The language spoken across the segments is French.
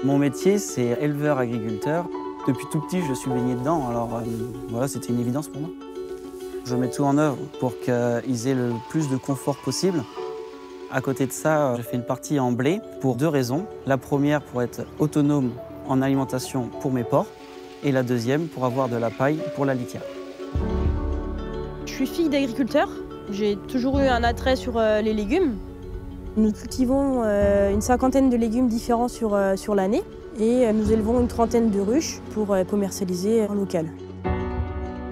Mon métier, c'est éleveur-agriculteur. Depuis tout petit, je suis baigné dedans, alors voilà, c'était une évidence pour moi. Je mets tout en œuvre pour qu'ils aient le plus de confort possible. À côté de ça, je fais une partie en blé pour 2 raisons. La première, pour être autonome en alimentation pour mes porcs. Et la deuxième, pour avoir de la paille pour la litière. Je suis fille d'agriculteur. J'ai toujours eu un attrait sur les légumes. Nous cultivons une 50aine de légumes différents sur l'année et nous élevons une 30aine de ruches pour commercialiser en local.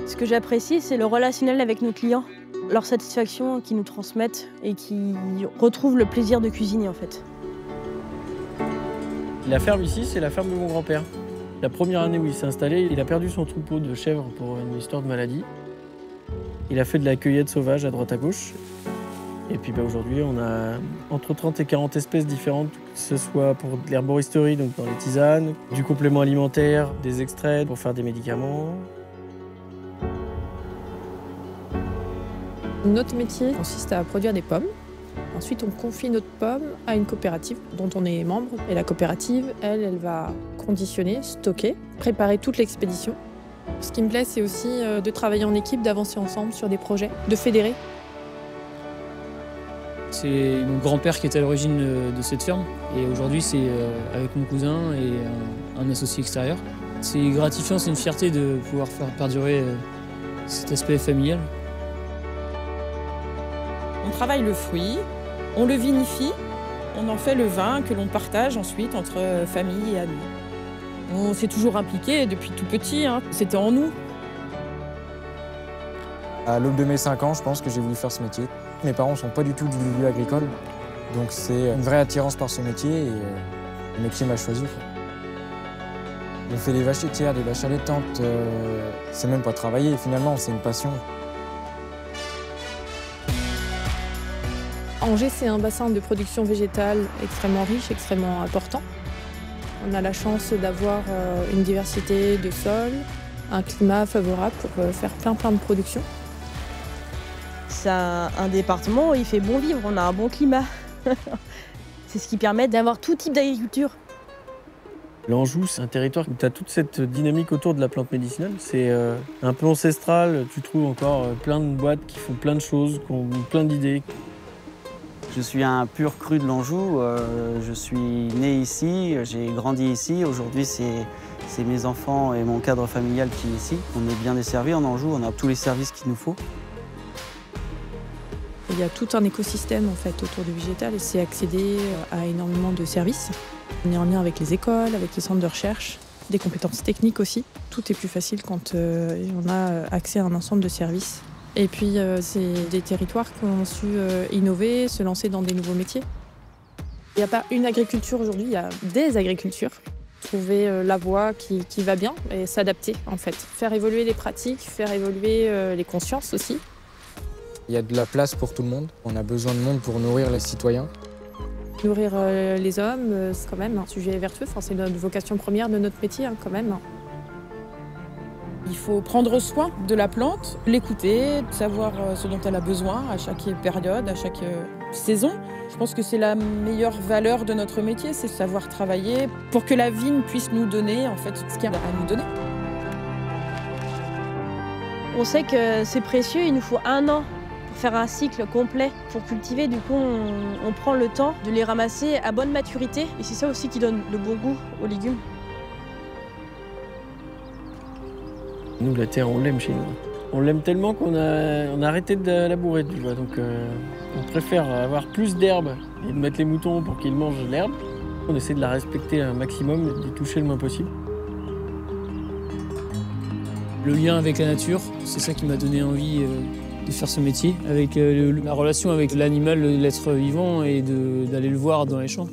Ce que j'apprécie, c'est le relationnel avec nos clients, leur satisfaction qu'ils nous transmettent et qui retrouvent le plaisir de cuisiner en fait. La ferme ici, c'est la ferme de mon grand-père. La première année où il s'est installé, il a perdu son troupeau de chèvres pour une histoire de maladie. Il a fait de la cueillette sauvage à droite à gauche. Et puis aujourd'hui, on a entre 30 et 40 espèces différentes, que ce soit pour de l'herboristerie, donc dans les tisanes, du complément alimentaire, des extraits pour faire des médicaments. Notre métier consiste à produire des pommes. Ensuite, on confie notre pomme à une coopérative dont on est membre. Et la coopérative, elle va conditionner, stocker, préparer toute l'expédition. Ce qui me plaît, c'est aussi de travailler en équipe, d'avancer ensemble sur des projets, de fédérer. C'est mon grand-père qui est à l'origine de cette ferme. Et aujourd'hui, c'est avec mon cousin et un associé extérieur. C'est gratifiant, c'est une fierté de pouvoir faire perdurer cet aspect familial. On travaille le fruit, on le vinifie, on en fait le vin que l'on partage ensuite entre famille et amis. On s'est toujours impliqué depuis tout petit, c'était en nous. À l'aube de mes 5 ans, je pense que j'ai voulu faire ce métier. Mes parents ne sont pas du tout du milieu agricole, donc c'est une vraie attirance par ce métier et le métier m'a choisi. On fait des vaches laitières, des vaches allaitantes, c'est même pas travailler finalement, c'est une passion. Angers, c'est un bassin de production végétale extrêmement riche, extrêmement important. On a la chance d'avoir une diversité de sols, un climat favorable pour faire plein de productions. C'est un département où il fait bon vivre, on a un bon climat. C'est ce qui permet d'avoir tout type d'agriculture. L'Anjou, c'est un territoire où tu as toute cette dynamique autour de la plante médicinale. C'est un peu ancestral, tu trouves encore plein de boîtes qui font plein de choses, qui ont plein d'idées. Je suis un pur cru de l'Anjou. Je suis né ici, j'ai grandi ici. Aujourd'hui, c'est mes enfants et mon cadre familial qui est ici. On est bien desservis en Anjou, on a tous les services qu'il nous faut. Il y a tout un écosystème en fait autour du végétal et c'est accéder à énormément de services. On est en lien avec les écoles, avec les centres de recherche, des compétences techniques aussi. Tout est plus facile quand on a accès à un ensemble de services. Et puis c'est des territoires qui ont su innover, se lancer dans des nouveaux métiers. Il n'y a pas une agriculture aujourd'hui, il y a des agricultures. Trouver la voie qui va bien et s'adapter en fait. Faire évoluer les pratiques, faire évoluer les consciences aussi. Il y a de la place pour tout le monde, on a besoin de monde pour nourrir les citoyens. Nourrir les hommes, c'est quand même un sujet vertueux, c'est notre vocation première de notre métier quand même. Il faut prendre soin de la plante, l'écouter, savoir ce dont elle a besoin à chaque période, à chaque saison. Je pense que c'est la meilleure valeur de notre métier, c'est savoir travailler pour que la vigne puisse nous donner en fait ce qu'il y a à nous donner. On sait que c'est précieux, il nous faut 1 an pour faire un cycle complet pour cultiver. Du coup, on prend le temps de les ramasser à bonne maturité et c'est ça aussi qui donne le bon goût aux légumes. Nous, la terre, on l'aime chez nous. On l'aime tellement qu'on a arrêté de labourer, tu vois. Donc, on préfère avoir plus d'herbe et de mettre les moutons pour qu'ils mangent l'herbe. On essaie de la respecter un maximum, d'y toucher le moins possible. Le lien avec la nature, c'est ça qui m'a donné envie de faire ce métier. Avec la relation avec l'animal, l'être vivant et d'aller le voir dans les champs.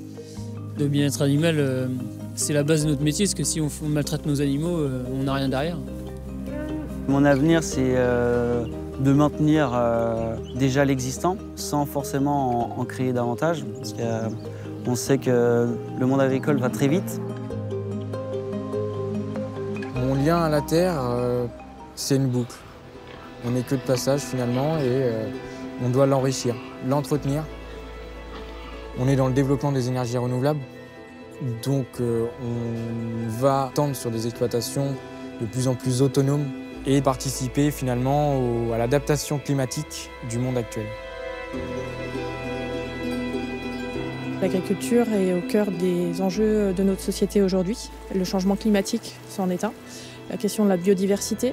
Le bien-être animal, c'est la base de notre métier, parce que si on maltraite nos animaux, on n'a rien derrière. Mon avenir, c'est de maintenir déjà l'existant sans forcément en créer davantage. Parce qu'on sait que le monde agricole va très vite. Mon lien à la terre, c'est une boucle. On n'est que de passage finalement et on doit l'enrichir, l'entretenir. On est dans le développement des énergies renouvelables. Donc on va tendre sur des exploitations de plus en plus autonomes et participer finalement à l'adaptation climatique du monde actuel. L'agriculture est au cœur des enjeux de notre société aujourd'hui. Le changement climatique, c'en est un. La question de la biodiversité.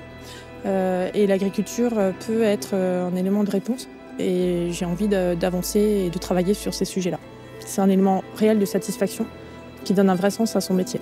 Et l'agriculture peut être un élément de réponse. Et j'ai envie d'avancer et de travailler sur ces sujets-là. C'est un élément réel de satisfaction qui donne un vrai sens à son métier.